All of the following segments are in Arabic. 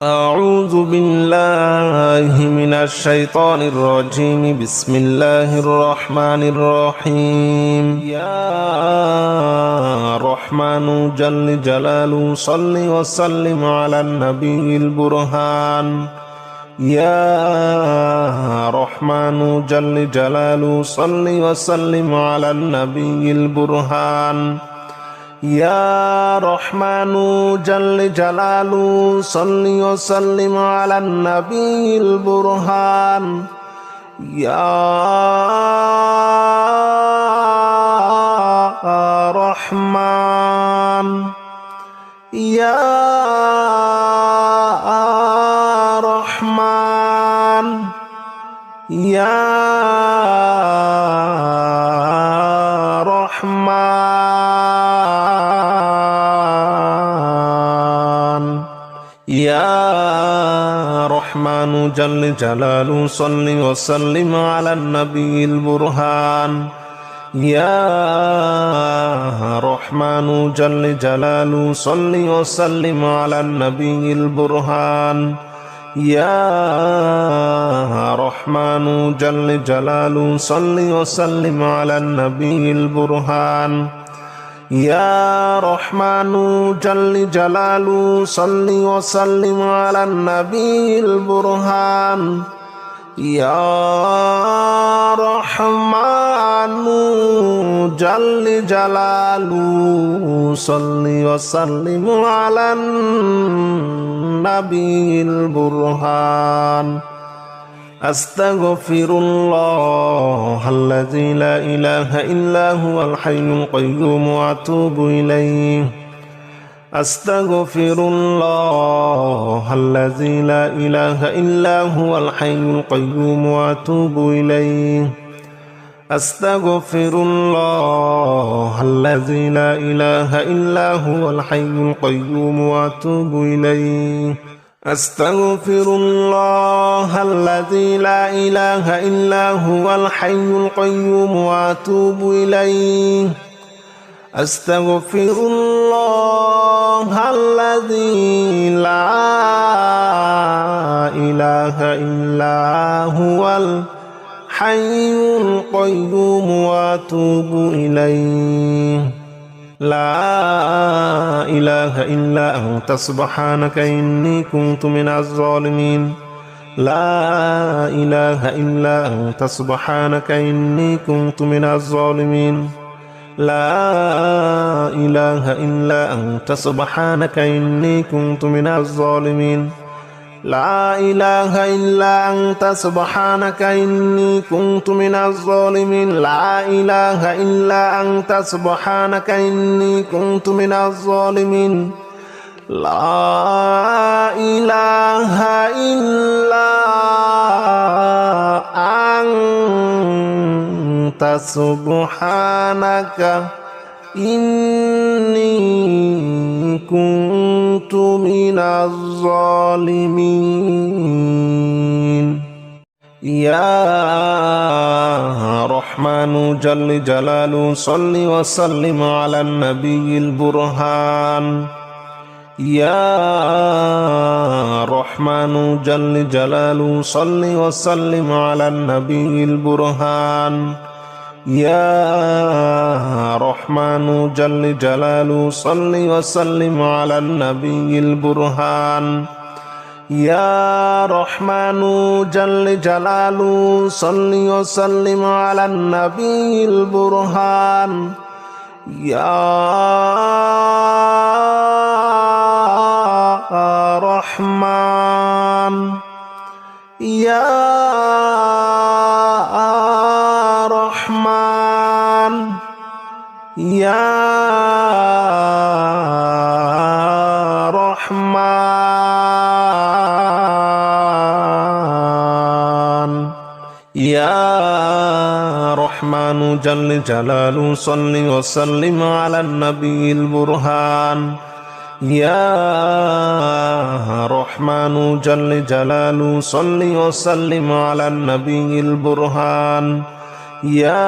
أعوذ بالله من الشيطان الرجيم. بسم الله الرحمن الرحيم. يا رحمن جل جلاله صل وسلم على النبي البرهان. يا رحمن جل جلاله صل وسلم على النبي البرهان. يا رحمن جل جلاله صل وسلم على النبي البرهان. يا رحمن يا رحمن يا رحمن يا رحمن جل جلاله صل وسلم على النبي البرهان. يا رحمن جل جلاله صل وسلم على النبي البرهان. يا رحمن جل جلاله صل وسلم على النبي البرهان. يا رحمن جل جلاله صل وسلم على النبي البرهان. يا رحمن جل جلاله صل وسلم على النبي البرهان. أستغفر الله الذي لا إله إلا هو الحي القيوم وأتوب إليه. أستغفر الله الذي لا إله إلا هو الحي القيوم وأتوب إليه. أستغفر الله الذي لا إله إلا هو الحي القيوم وأتوب إليه. أستغفر الله الذي لا إله إلا هو الحي القيوم وأتوب إليه. أستغفر الله الذي لا إله إلا هو الحي القيوم وأتوب إليه. لا إله إلا أنت سبحانك إني كنت من الظالمين. لا إله إلا أنت سبحانك إني كنت من الظالمين. لا إله إلا أنت سبحانك إني كنت من الظالمين. لا إله إلا أنت سبحانك إني كنت من الظالمين. لا إله إلا أنت سبحانك إني كنت من الظالمين. لا إله إلا أنت سبحانك إني كنت من الظالمين. يا رحمن جل جلاله صل وسلم على النبي البرهان. يا رحمن جل جلاله صل وسلم على النبي البرهان. يا رحمن جل جلاله صل وسلم على النبي البرهان. يا رحمن جل جلاله صل وسلم على النبي البرهان. يا رحمن يا رحمن يا رحمن يا رحمن جل جلاله صل وسلم على النبي البرهان. يا رحمن جل جلاله صل وسلم على النبي البرهان. يا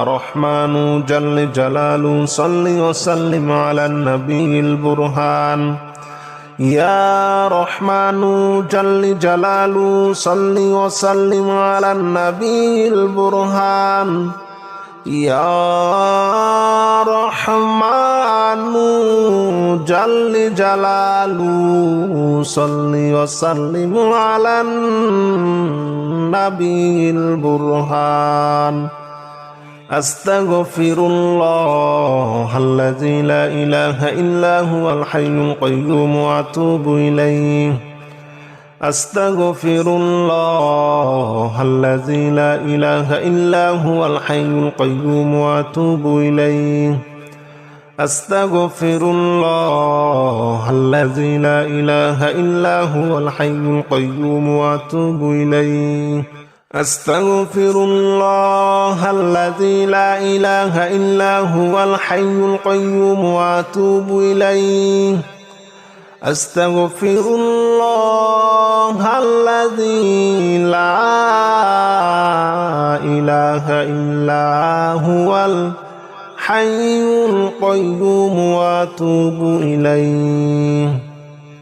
رحمن جل جلاله صل وسلم على النبي البرهان. يا رحمن جل جلاله صل وسلم على النبي البرهان يا رحمن جل جلاله صل وسلم على النبي البرهان أستغفر الله الذي لا إله إلا هو الحي القيوم وأتوب إليه أستغفر الله الذي لا إله إلا هو الحي القيوم وأتوب إليه أستغفر الله الذي لا إله إلا هو الحي القيوم وأتوب إليه أستغفر الله الذي لا إله إلا هو الحي القيوم وأتوب إليه أستغفر الله الذي لا إله إلا هو الحي القيوم وأتوب إليه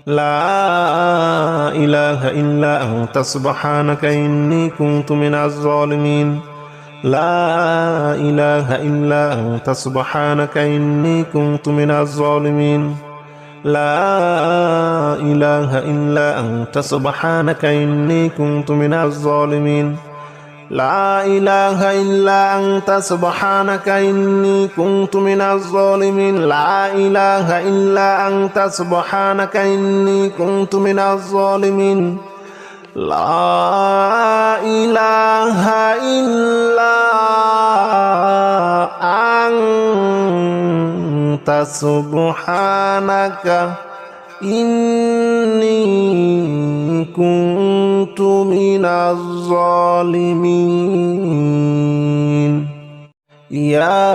لا إله إلا أنت سبحانك إني كنت من الظالمين لا إله إلا أنت سبحانك إني كنت من الظالمين لا إله إلا أنت سبحانك إني كنت من الظالمين لا إله إلا أنت سبحانك إني كنت من الظالمين لا إله إلا أنت سبحانك إني كنت من الظالمين لا إله إلا أنت سبحانك إني كنت من الظالمين يا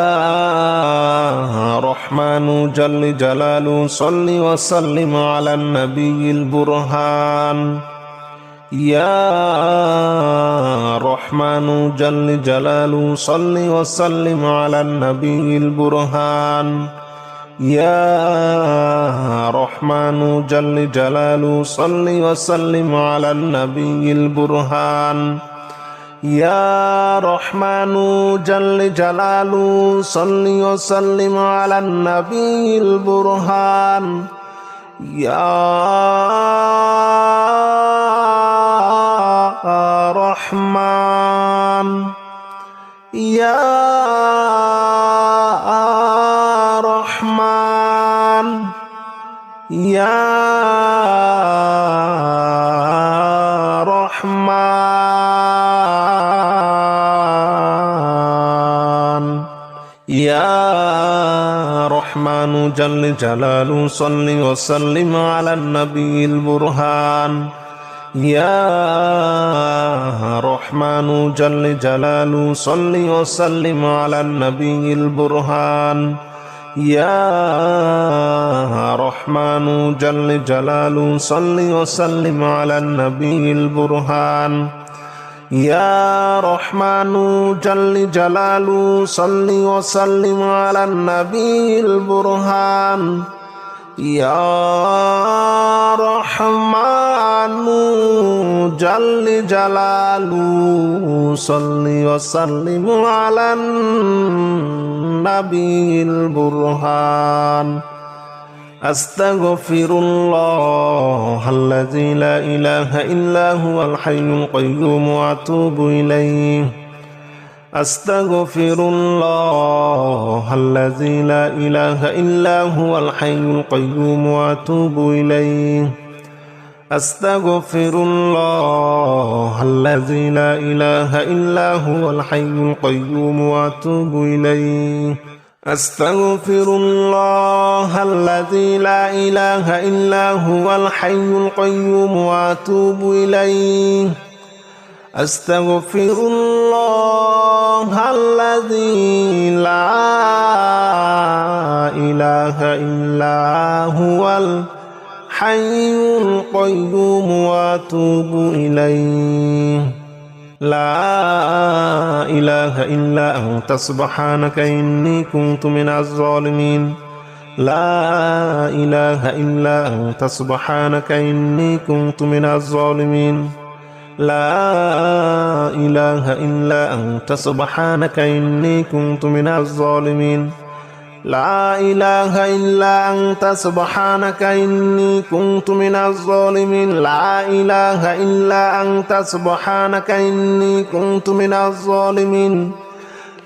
رحمن جل جلاله صل وسلم على النبي البرهان يا رحمن جل جلاله صل وسلم على النبي البرهان يا رحمن جل جلاله صل وسلم على النبي البرهان يا رحمن جل جلاله صل وسلم على النبي البرهان يا رحمن يا رحمن يا رحمن يا رحمن جل جلاله صل وسلم على النبي البرهان يا رحمن جل جلاله صل وسلم على النبي البرهان يا رحمن جل جلاله صل وسلم على النبي البرهان يا رحمن جل جلاله صل وسلم على النبي البرهان يا رحمن جل جلاله صل وسلم على النبي البرهان أستغفر الله الذي لا إله إلا هو الحي القيوم وأتوب إليه أستغفر الله الذي لا إله إلا هو الحي القيوم وأتوب إليه أستغفر الله الذي لا إله إلا هو الحي القيوم وأتوب إليه أستغفر الله الذي لا إله إلا هو الحي القيوم وأتوب إليه أستغفر الله الذي لا إله إلا هو الحي القيوم وأتوب إليه لا إله إلا أنت سبحانك إني كنت من الظالمين لا إله إلا أنت سبحانك إني كنت من الظالمين لا إله إلا أنت سبحانك إني كنت من الظالمين لا إله إلا أنت سبحانك إني كنت من الظالمين لا إله إلا أنت سبحانك إني كنت من الظالمين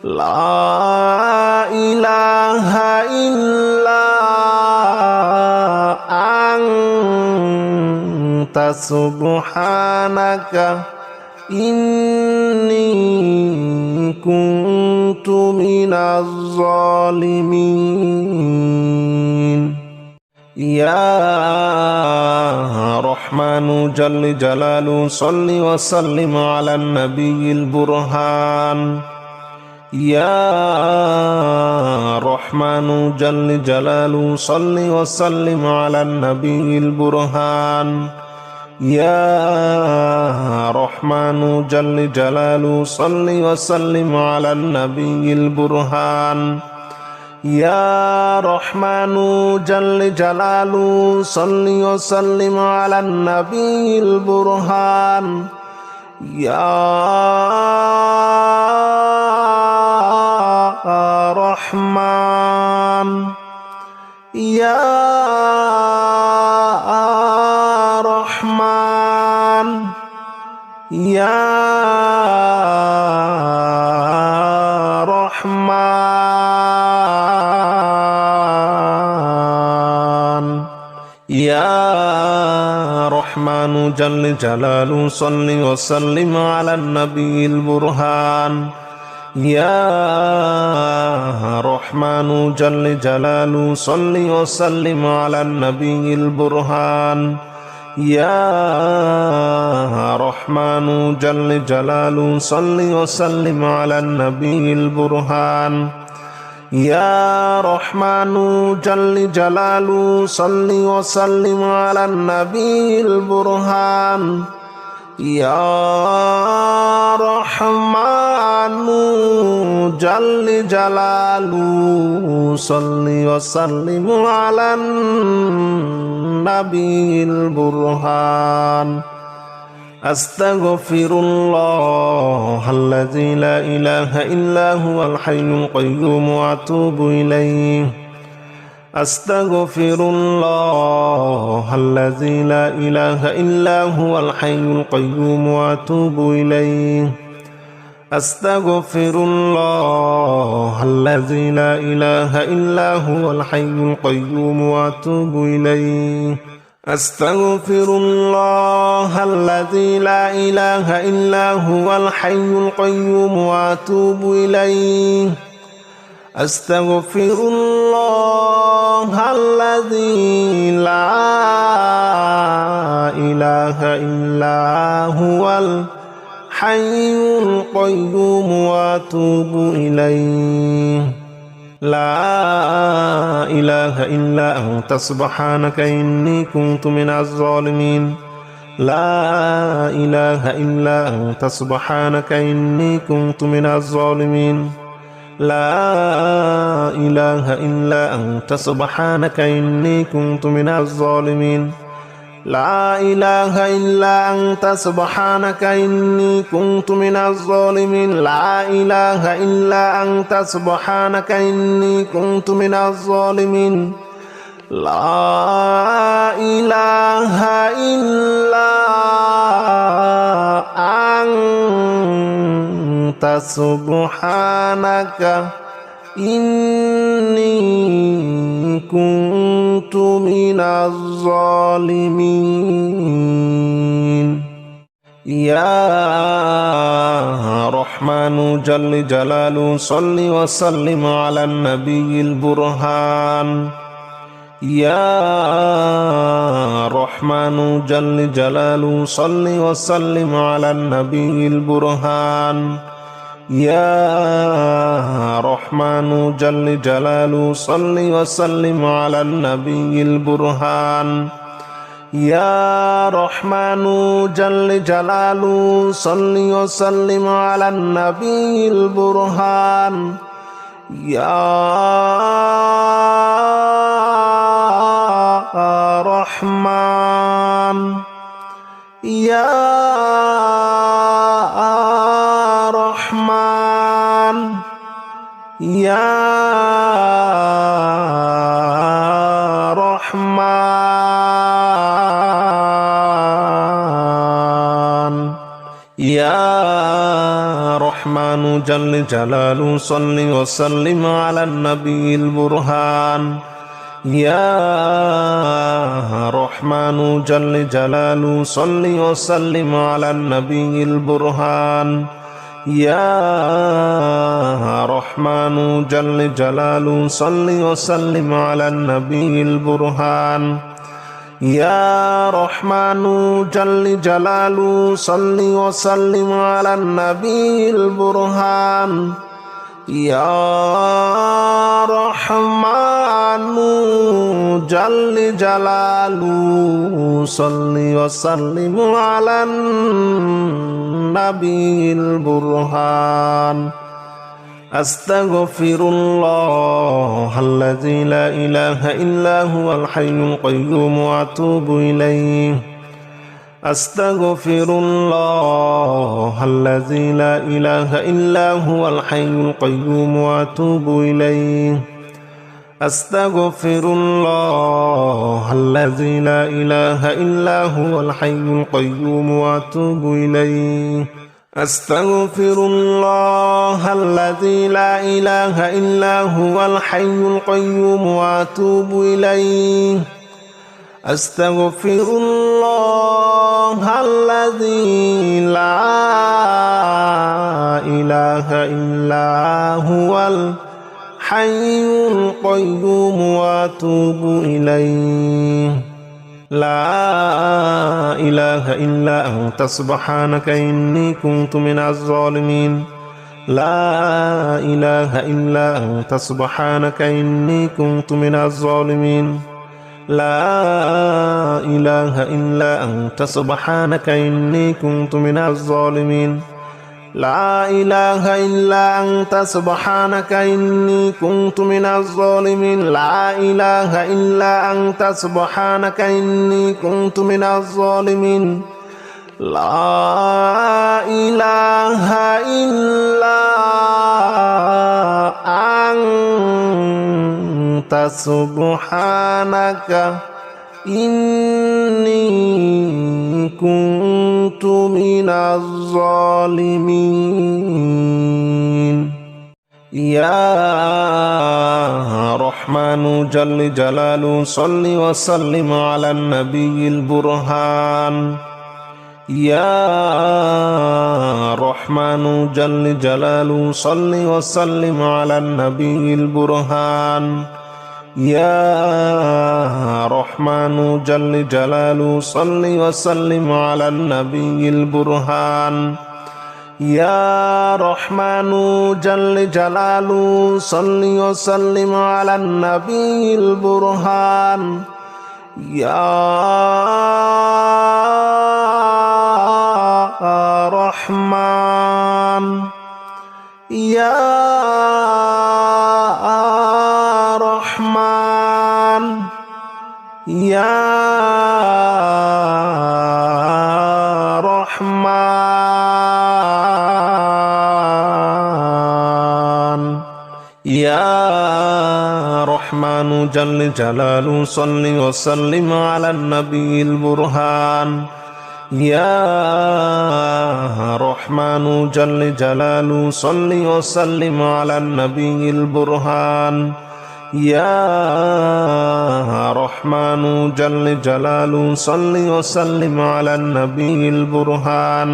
لا إله إلا أنت سبحانك إني كنت من الظالمين يا رحمن جل جلاله صل وسلم على النبي البرهان يا رحمن جل جلاله صل وسلم على النبي البرهان يا رحمن جل جلاله صل وسلم على النبي البرهان يا رحمن جل جلاله صل وسلم على النبي البرهان يا رحمن يا رحمن يا رحمن يا رحمن جل جلاله صل وسلم على النبي البرهان يا رحمن جل جلاله صل وسلم على النبي البرهان يا رحمن جل جلاله صل وسلم على النبي البرهان يا رحمن جل جلاله صل وسلم على النبي البرهان يا رحمن جل جلاله صل وسلم على النبي البرهان أستغفر الله الذي لا إله إلا هو الحي القيوم وأتوب إليه أستغفر الله الذي لا إله إلا هو الحي القيوم وأتوب إليه أستغفر الله الذي لا إله إلا هو الحي القيوم وأتوب إليه أستغفر الله الذي لا إله إلا هو الحي القيوم وأتوب إليه أستغفر الله الذي لا إله إلا هو الحي القيوم وأتوب إليه لا إله إلا أنت سبحانك إني كنت من الظالمين لا إله إلا أنت سبحانك إني كنت من الظالمين لا إله إلا أنت سبحانك إني كنت من الظالمين لا إله إلا أنت سبحانك إني كنت من الظالمين لا إله إلا أنت سبحانك إني كنت من الظالمين لا إله إلا أنت سبحانك إني كنت من الظالمين يا رحمن جل جلاله صل وسلم على النبي البرهان يا رحمن جل جلاله صل وسلم على النبي البرهان يا رحمن جل جلاله صل وسلم على النبي البرهان يا رحمن جل جلاله صل وسلم على النبي البرهان يا রহমান ইয়া রহমান ইয়া রহমান ইয়া রহমানু জাল্লে জালালু সাল্লি ওয়া সাল্লিম আলান নবিয়িল বুরহান ইয়া রহমানু জাল্লে জালালু সাল্লি ওয়া সাল্লিম আলান নবিয়িল বুরহান ইয়া রহমানু জাল্লে জালালু সাল্লি ওয়া সাল্লিম আলান নবিয়িল বুরহান ইয়া রহমানু জাল্লে জালালু সাল্লি ওয়া সাল্লিম আলান নবিয়িল বুরহান ইয়া রহমানু জাল্লে জালালু সাল্লি ওয়া সাল্লিম আলান নবিয়িল বুরহান আস্তাগফিরুল্লাহাল্লাযী লা ইলাহা ইল্লা হুয়াল হাইয়ুল কাইয়্যুম ওয়া আতুবু ইলাইহি আস্তাগফিরুল্লাহাল্লাযী লা ইলাহা ইল্লা হুয়াল হাইয়ুল কাইয়্যুম ওয়া আতুবু ইলাইহি আস্তাগফিরুল্লাহাল্লাযী লা ইলাহা ইল্লা হুয়াল হাইয়ুল কাইয়্যুম ওয়া আতুবু ইলাইহি আস্তাগফিরুল্লাহাল্লাযী লা ইলাহা ইল্লা হুয়াল হাইয়ুল কাইয়্যুম ওয়া আতুবু ইলাইহি আস্তাগফিরুল্লাহাল্লাযী লা ইলাহা ইল্লা হুয়াল হাইয়ুল কাইয়্যুম ওয়া আতুবু ইলাইহি লা ইলাহা ইল্লা আনতা সুবহানাকা ইন্নী কুনতু মিনাজ জালিমিন লা ইলাহা ইল্লা আনতা সুবহানাকা ইন্নী কুনতু মিনাজ জালিমিন লা ইলাহা ইল্লা আনতা সুবহানাকা ইন্নী কুনতু মিনাজ জালিমিন লা ইলাহা ইল্লা আনতা সুবহানাকা ইন্নী কুনতু মিনাজ জালিমিন লা ইলাহা ইল্লা আনতা সুবহানাকা ইন্নী কুনতু মিনাজ জালিমিন লা ইলাহা ইল্লা আনতা সুবহানাকা ইন্নী কুনতু মিনাজ জালিমিন ইয়া রহমানু জাল্লে জালালু সাল্লি ওয়া সাল্লিম আলান নবিয়িল বুরহান ইয়া রহমানু জাল্লে জালালু সাল্লি ওয়া সাল্লিম আলান নবিয়িল বুরহান ইয়া রহমানু জাল্লে জালালু সাল্লি ওয়া সাল্লিম আলান নবিয়িল বুরহান ইয়া রহমানু জাল্লে জালালু সাল্লি ওয়া সাল্লিম আলান নবিয়িল বুরহান ইয়া রহমান ইয়া রহমান ইয়া রহমান ইয়া রহমানু জাল্লে জালালু সাল্লি ওয়া সাল্লিম আলান নবিয়িল বুরহান ইয়া রহমানু জাল্লে জালালু সাল্লি ওয়া সাল্লিম আলান নবিয়িল বুরহান ইয়া রহমানু জাল্লে জালালু সাল্লি ওয়া সাল্লিম আলান নবিয়িল বুরহান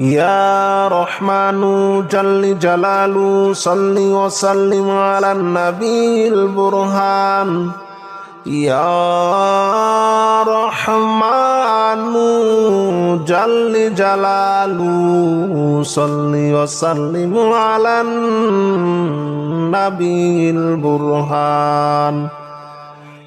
ইয়া রহমানু জাল্লে জালালু সাল্লি ওয়া সাল্লিম আলান নবিয়িল বুরহান ইয়া রহমানু জাল্লে জালালু সাল্লি ওয়া সাল্লিম আলান নবিয়িল বুরহান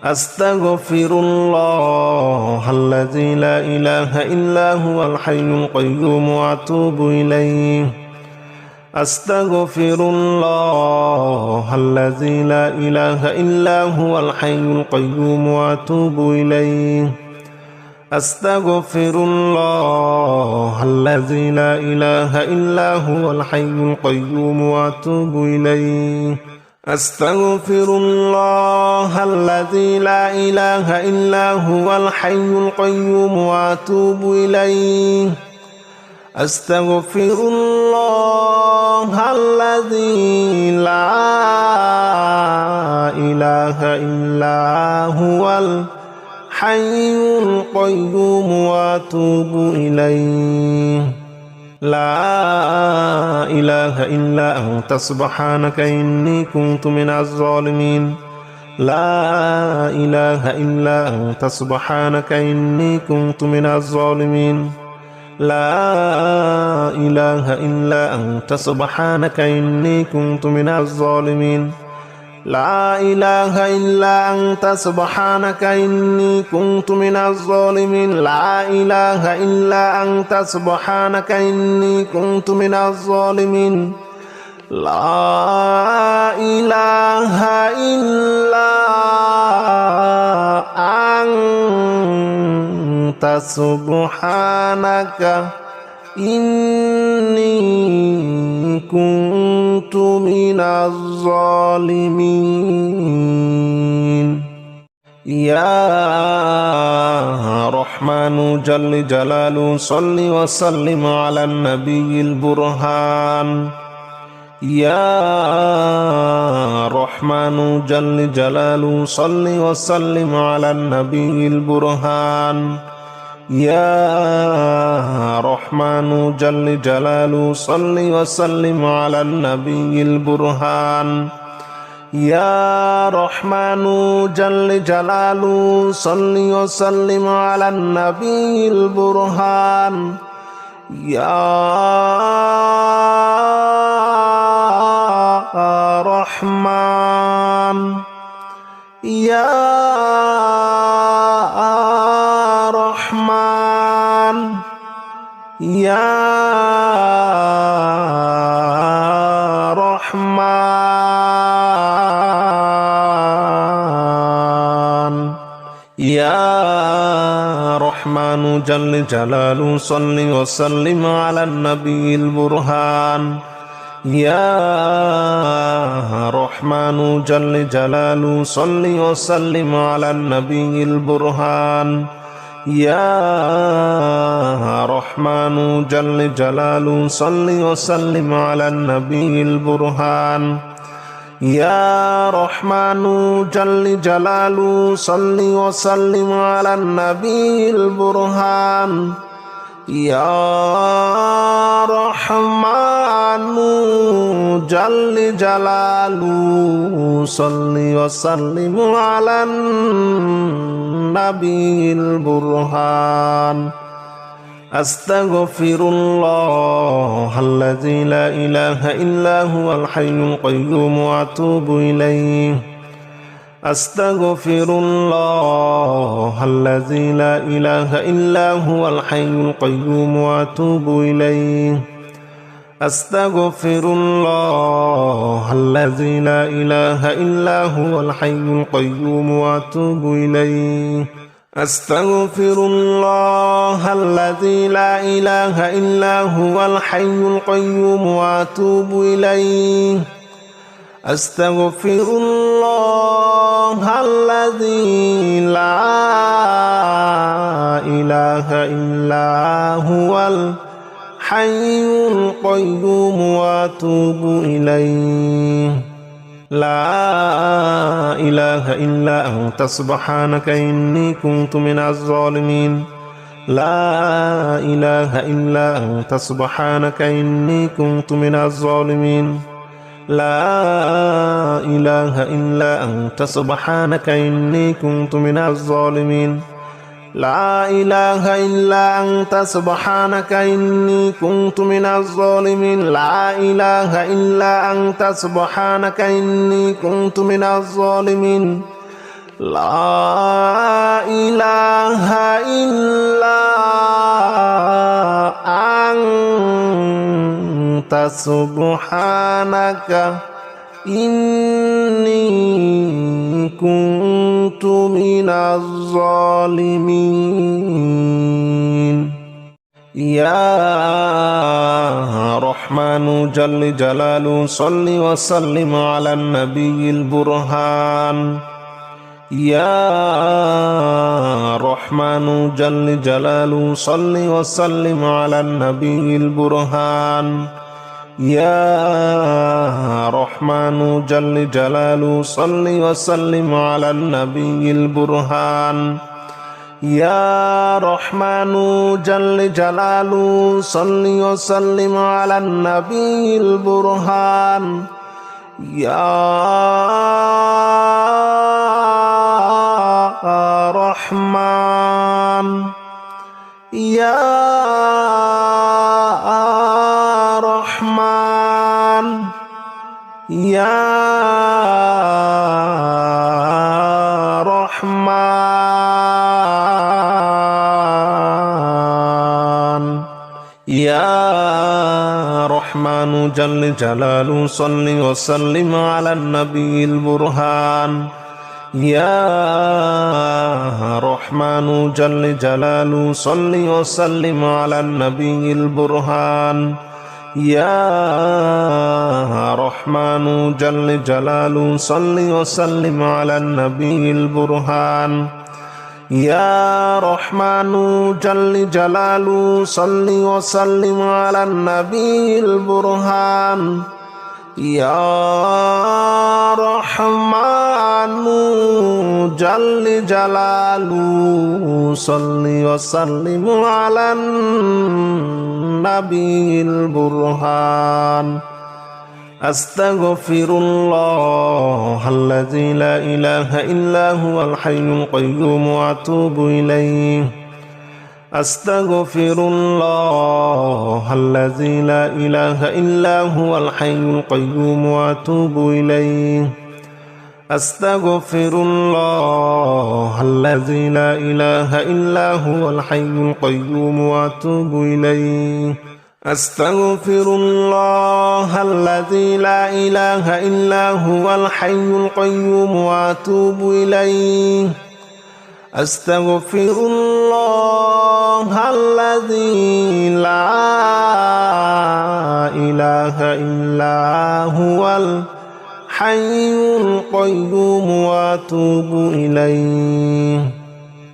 আস্তাগফিরুল্লাহাল্লাযী লা ইলাহা ইল্লা হুয়াল হাইয়ুল কাইয়্যুম ওয়া আতুবু ইলাইহি أستغفر الله الذي لا إله إلا هو الحي القيوم وأتوب إليه أستغفر الله الذي لا إله إلا هو الحي القيوم وأتوب إليه أستغفر الله الذي لا إله إلا هو الحي القيوم وأتوب إليه أستغفر الله الذي لا إله إلا هو الحي القيوم وأتوب إليه لا إله إلا أنت سبحانك إني كنت من الظالمين لا إله إلا أنت سبحانك إني كنت من الظالمين لا إله إلا أنت سبحانك إني كنت من الظالمين لا إله إلا أنت سبحانك إني كنت من الظالمين لا إله إلا أنت سبحانك إني كنت من الظالمين لا إله إلا أنت سبحانك إني كنت من الظالمين يا رحمن جل جلاله صل وسلم على النبي البرهان يا رحمن جل جلاله صل وسلم على النبي البرهان يا رحمن جل جلاله صل وسلم على النبي البرهان يا رحمن جل جلاله صل وسلم على النبي البرهان يا رحمن يا رحمن يا رحمن يا رحمن جل جلاله صل وسلم على النبي البرهان يا رحمن جل جلاله صل وسلم على النبي البرهان يا رحمن جل جلاله صل وسلم على النبي البرهان يا رحمن جل جلاله صل وسلم على النبي البرهان يا رحمن جل جلاله صل وسلم على النبي البرهان أستغفر الله الذي لا إله إلا هو الحي القيوم وأتوب إليه أستغفر الله الذي لا إله إلا هو الحي القيوم وأتوب إليه أستغفر الله الذي لا إله إلا هو الحي القيوم وأتوب إليه أستغفر الله الذي لا إله إلا هو الحي القيوم وأتوب إليه أستغفر الله الذي لا إله إلا هو الحي القيوم وأتوب إليه لا إله إلا أنت سبحانك إني كنت من الظالمين لا إله إلا أنت سبحانك إني كنت من الظالمين لا إله إلا أنت سبحانك إني كنت من الظالمين لا إله إلا أنت سبحانك إني كنت من الظالمين لا إله إلا أنت سبحانك إني كنت من الظالمين لا إله إلا سبحانك إني كنت من الظالمين يا رحمن جل جلاله صل وسلم على النبي البرهان يا رحمن جل جلاله صل وسلم على النبي البرهان يا رحمن جل جلاله صل وسلم على النبي البرهان يا رحمن جل جلاله صل وسلم على النبي البرهان يا رحمن يا رحمن يا رحمن يا رحمن جل جلاله صل وسلم على النبي البرهان يا رحمن جل جلاله صل وسلم على النبي البرهان يا رحمن جل جلاله صل وسلم على النبي البرهان يا رحمن جل جلاله صل وسلم على النبي البرهان يا رحمن جل جلاله صل وسلم على النبي البرهان أستغفر الله الذي لا إله إلا هو الحي القيوم وأتوب إليه أستغفر الله الذي لا إله إلا هو الحي القيوم وأتوب إليه أستغفر الله الذي لا إله إلا هو الحي القيوم وأتوب إليه أستغفر الله الذي لا إله إلا هو الحي القيوم وأتوب إليه أستغفر الله الذي لا إله إلا هو الحي القيوم وأتوب إليه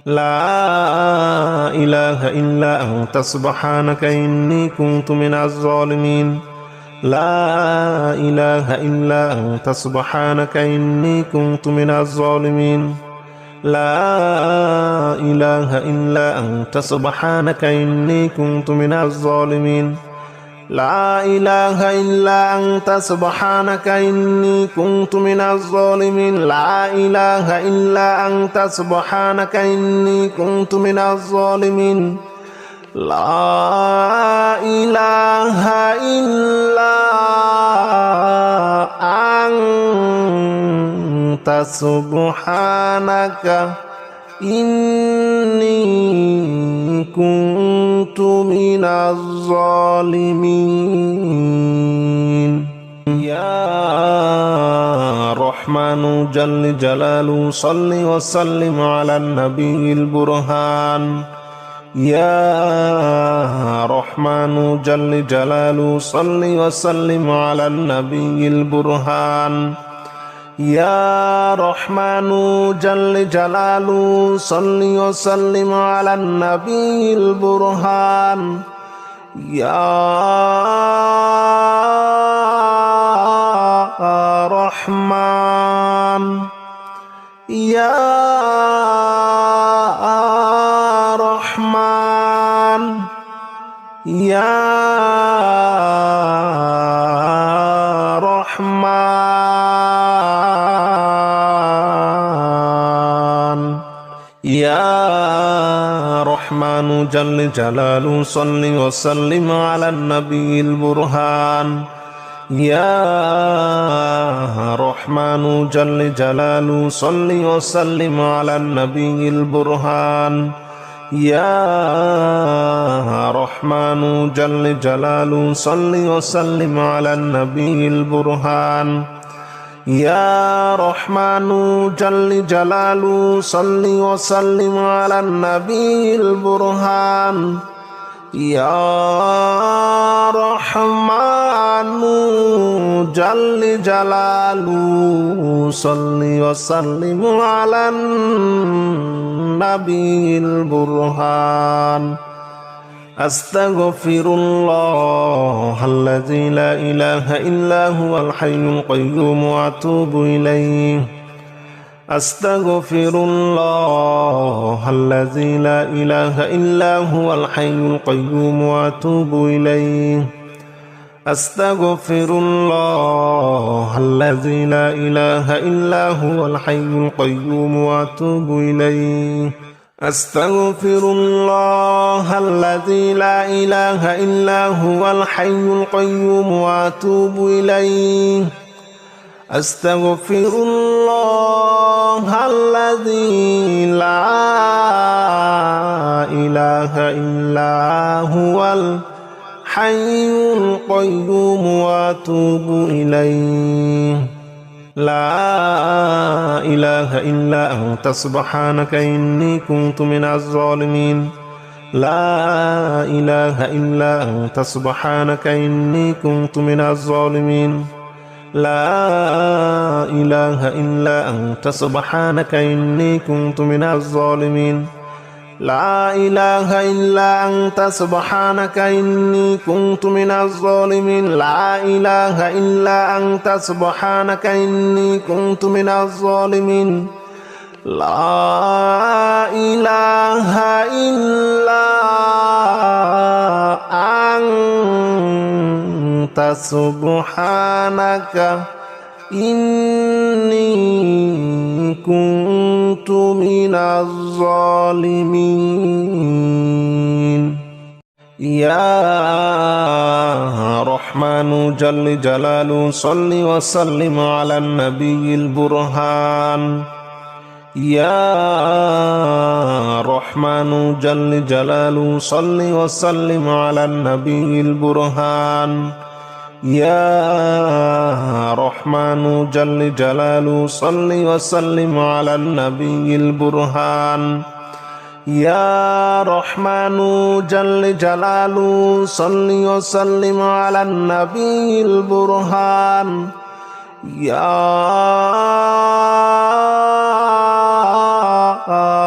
لا إله إلا أنت سبحانك إني كنت من الظالمين لا إله إلا أنت سبحانك إني كنت من الظالمين لا إله إلا أنت سبحانك إني كنت من الظالمين لا إله إلا أنت سبحانك إني كنت من الظالمين لا إله إلا أنت سبحانك إني كنت من الظالمين لا إله إلا أنت سبحانك إني كنت من الظالمين يا رحمن جل جلاله صل وسلم على النبي البرهان يا رحمن جل جلاله صل وسلم على النبي البرهان يا رحمن جل جلاله صل وسلم على النبي البرهان يا رحمن يا رحمن يا رحمن يا رحمن جل جلاله صل وسلم على النبي البرهان يا رحمن جل جلاله صل وسلم على النبي البرهان يا رحمن جل جلاله صل وسلم على النبي البرهان يا رحمن جل جلاله صل وسلم على النبي البرهان يا رحمن جل جلاله صل وسلم على النبي البرهان أستغفر الله الذي لا إله إلا هو الحي القيوم وأتوب إليه أستغفر الله الذي لا إله إلا هو الحي القيوم وأتوب إليه أستغفر الله الذي لا إله إلا هو الحي القيوم وأتوب إليه أستغفر الله الذي لا إله إلا هو الحي القيوم وأتوب إليه أستغفر الله الذي لا إله إلا هو الحي القيوم وأتوب إليه لا إله إلا أنت سبحانك إني كنت من الظالمين لا إله إلا أنت سبحانك إني كنت من الظالمين لا إله إلا أنت سبحانك إني كنت من الظالمين لا إله إلا أنت سبحانك إني كنت من الظالمين لا إله إلا أنت سبحانك إني كنت من الظالمين لا إله إلا أنت سبحانك إني كنت من الظالمين يا رحمن جل جلاله صل وسلم على النبي البرهان يا رحمن جل جلاله صل وسلم على النبي البرهان يا رحمن جل جلاله صل وسلم على النبي البرهان يا رحمن جل جلاله صل وسلم على النبي البرهان يا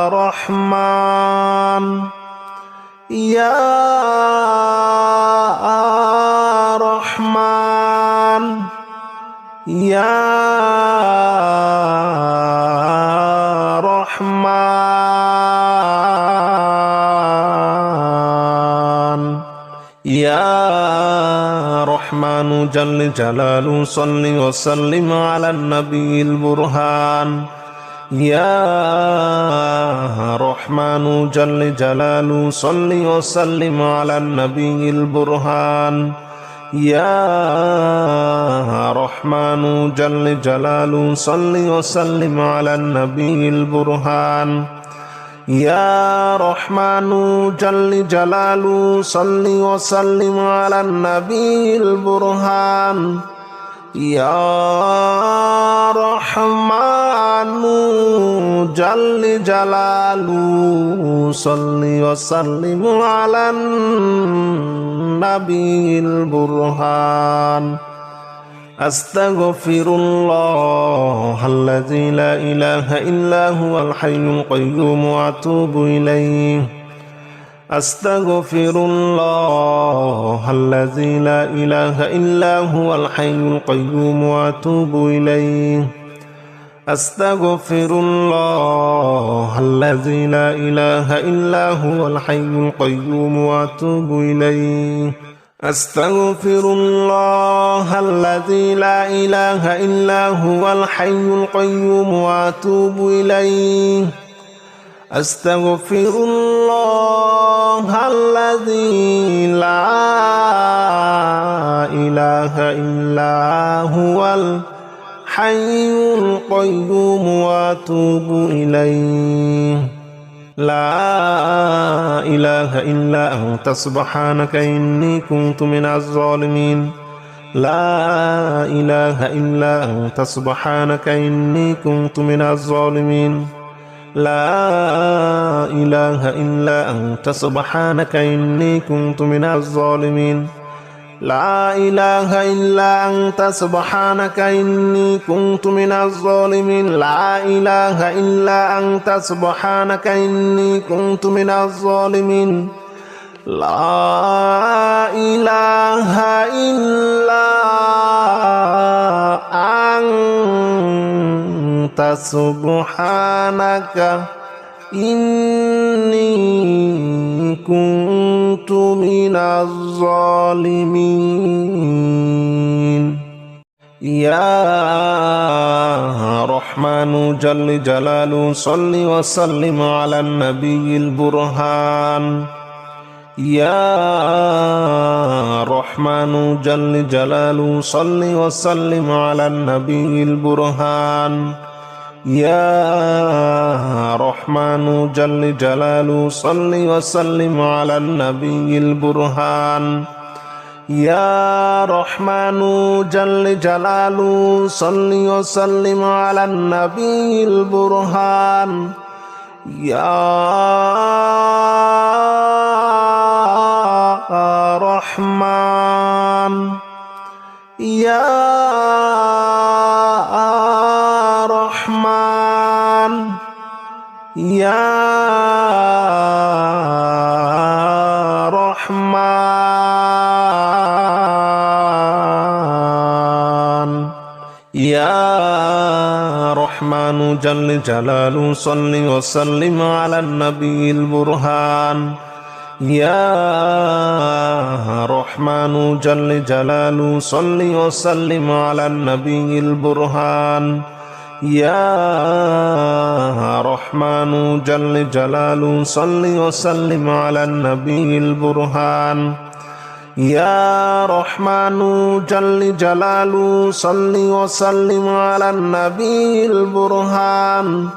رحمن يا رحمن يا رحمن يا رحمن جل جلاله صل وسلم على النبي البرهان يا رحمن جل جلاله صل وسلم على النبي البرهان يا رحمن جل جلاله صل وسلم على النبي البرهان يا رحمن جل جلاله صل وسلم على النبي البرهان يا رحمن جل جلاله صل وسلم على النبي البرهان أستغفر الله الذي لا إله إلا هو الحي القيوم وأتوب إليه أستغفر الله الذي لا إله إلا هو الحي القيوم وأتوب إليه أستغفر الله الذي لا إله إلا هو الحي القيوم وأتوب إليه أستغفر الله الذي لا إله إلا هو الحي القيوم وأتوب إليه أستغفر الله الذي لا إله إلا هو الحي القيوم وأتوب إليه لا إله إلا أنت سبحانك إني كنت من الظالمين لا إله إلا أنت سبحانك إني كنت من الظالمين لا إله إلا أنت سبحانك إني كنت من الظالمين لا إله إلا أنت سبحانك إني كنت من الظالمين لا إله إلا أنت سبحانك إني كنت من الظالمين لا إله إلا أنت سبحانك إني كنت من الظالمين يا رحمن جل جلاله صل وسلم على النبي البرهان يا رحمن جل جلاله صل وسلم على النبي البرهان يا رحمن جل جلاله صل وسلم على النبي البرهان يا رحمن جل جلاله صل وسلم على النبي البرهان يا رحمن يا رحمن يا رحمن يا رحمن جل جلاله صل وسلم على النبي البرهان يا رحمن جل جلاله صل وسلم على النبي البرهان يا رحمن جل جلاله صل وسلم على النبي البرهان يا رحمن جل جلاله صل وسلم على النبي البرهان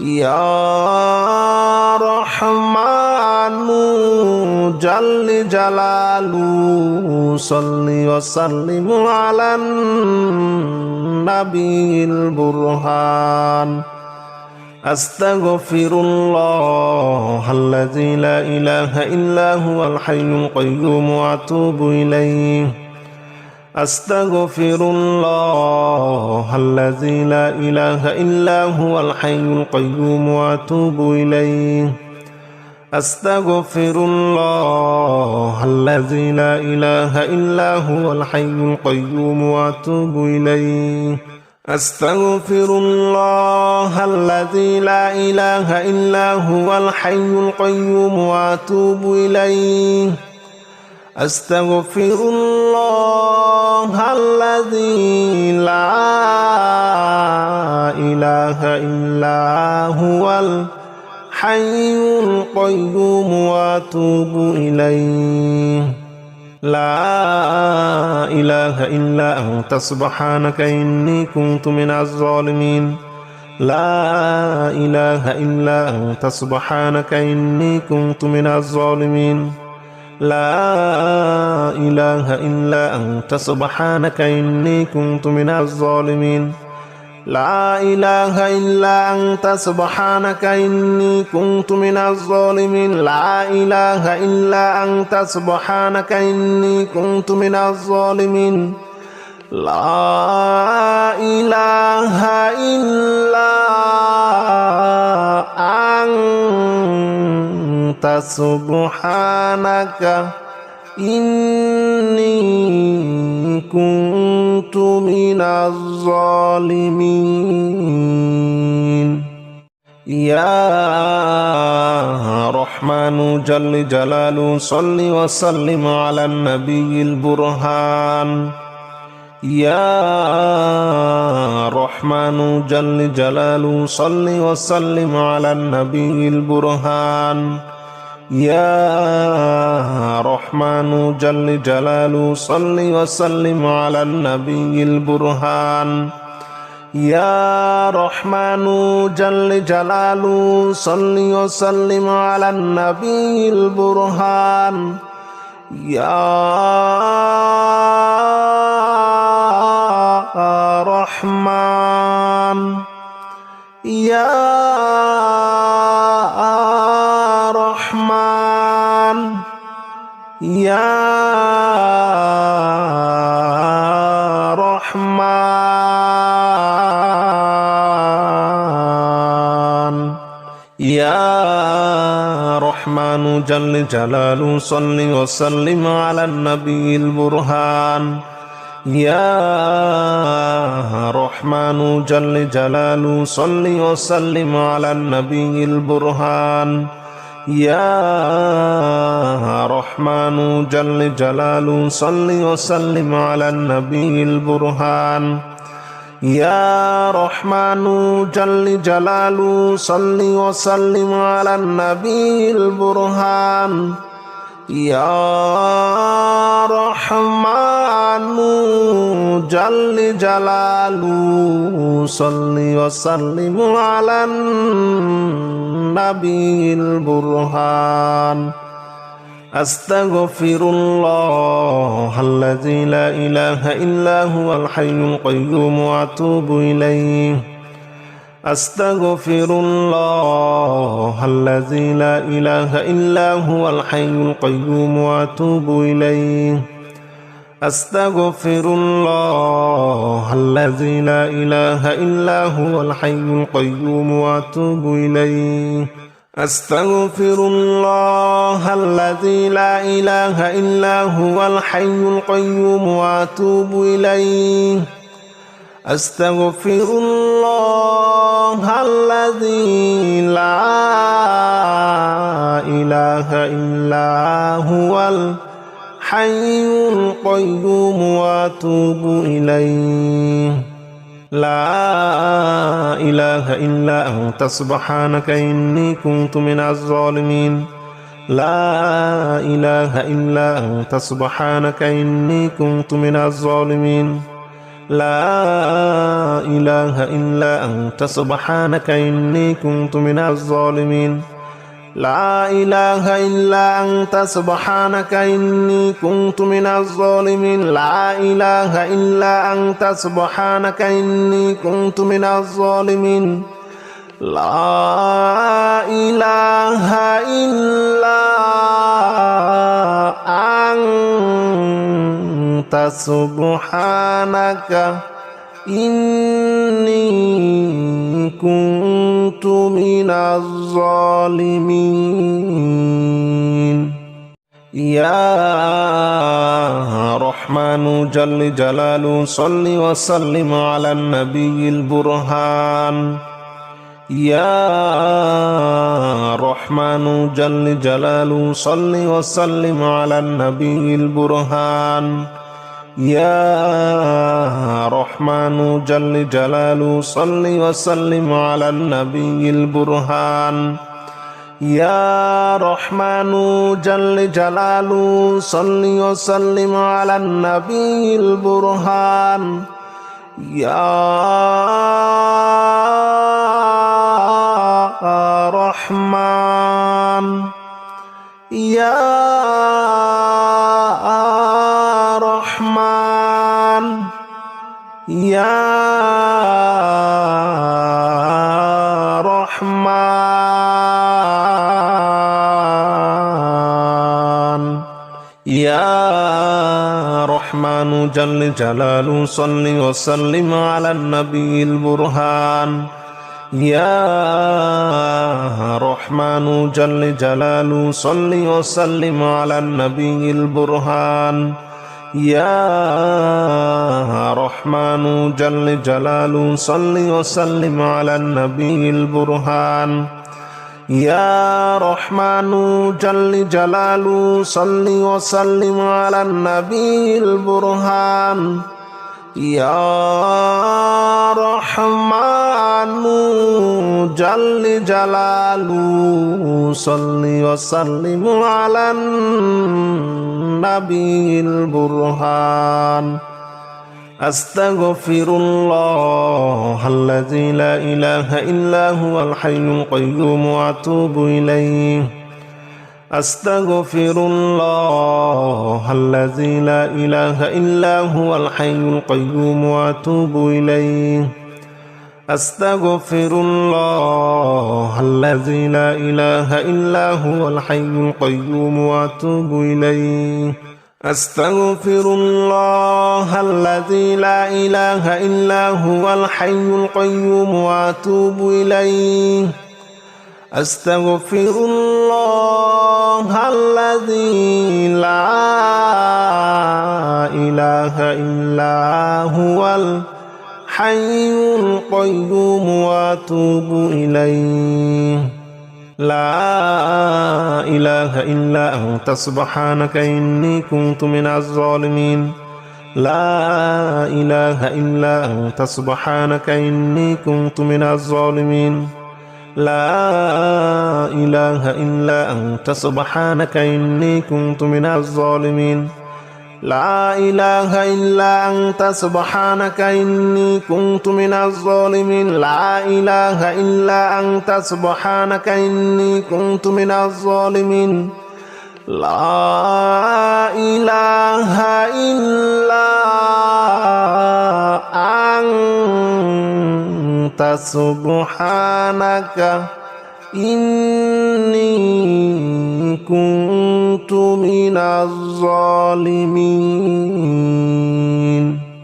يا رحمن جل جلاله صل وسلم على النبي البرهان أستغفر الله الذي لا إله إلا هو الحي القيوم وأتوب إليه أستغفر الله الذي لا إله إلا هو الحي القيوم وأتوب إليه أستغفر الله الذي لا إله إلا هو الحي القيوم وأتوب إليه أستغفر الله الذي لا إله إلا هو الحي القيوم وأتوب إليه أستغفر الله الذي لا إله إلا هو الحي القيوم وأتوب إليه لا إله إلا أنت سبحانك إني كنت من الظالمين لا إله إلا أنت سبحانك إني كنت من الظالمين لا إله إلا أنت سبحانك إني كنت من الظالمين لا إله إلا أنت سبحانك إني كنت من الظالمين لا إله إلا أنت سبحانك إني كنت من الظالمين لا إله إلا أنت سبحانك إني كنت من الظالمين يا رحمن جل جلاله صل وسلم على النبي البرهان يا رحمن جل جلاله صل وسلم على النبي البرهان يا رحمن جل جلاله صل وسلم على النبي البرهان يا رحمن جل جلاله صل وسلم على النبي البرهان يا رحمن يا رحمن يا رحمن يا رحمن جل جلاله صل وسلم على النبي البرهان يا رحمن جل جلاله صل وسلم على النبي البرهان يا رحمن جل جلاله صل وسلم على النبي البرهان يا رحمن جل جلاله صل وسلم على النبي البرهان يا رحمن جل جلاله صل وسلم على النبي البرهان أستغفر الله الذي لا إله إلا هو الحي القيوم وأتوب إليه أستغفر الله الذي لا إله إلا هو الحي القيوم وأتوب إليه أستغفر الله الذي لا إله إلا هو الحي القيوم وأتوب إليه أستغفر الله الذي لا إله إلا هو الحي القيوم وأتوب إليه أستغفر الله الذي لا إله إلا هو الحي القيوم وأتوب إليه لا إله إلا أنت سبحانك إني كنت من الظالمين لا إله إلا أنت سبحانك إني كنت من الظالمين لا إله إلا أنت سبحانك إني كنت من الظالمين لا إله إلا أنت سبحانك إني كنت من الظالمين لا إله إلا أنت سبحانك إني كنت من الظالمين لا إله إلا أنت سبحانك إني كنت من الظالمين يا رحمن جل جلاله صل وسلم على النبي البرهان يا رحمن جل جلاله صل وسلم على النبي البرهان يا رحمن جل جلاله صل وسلم على النبي البرهان يا رحمن جل جلاله صل وسلم على النبي البرهان يا رحمن يا رحمن يا رحمن يا رحمن جل جلاله صل وسلم على النبي البرهان يا رحمن جل جلاله صل وسلم على النبي البرهان يا رحمن جل جلاله صل وسلم على النبي البرهان يا رحمن جل جلاله صل وسلم على النبي البرهان يا رحمن جل جلاله صل وسلم على النبي البرهان أستغفر الله الذي لا إله إلا هو الحي القيوم وأتوب إليه أستغفر الله الذي لا إله إلا هو الحي القيوم وأتوب إليه أستغفر الله الذي لا إله إلا هو الحي القيوم وأتوب إليه أستغفر الله الذي لا إله إلا هو الحي القيوم وأتوب إليه أستغفر الله الذي لا إله إلا هو الحي القيوم وأتوب إليه لا إله إلا أنت سبحانك إني كنت من الظالمين لا إله إلا أنت سبحانك إني كنت من الظالمين لا إله إلا أنت سبحانك إني كنت من الظالمين لا إله إلا أنت سبحانك إني كنت من الظالمين لا إله إلا أنت سبحانك إني كنت من الظالمين لا إله إلا أنت سبحانك إني كنت من الظالمين.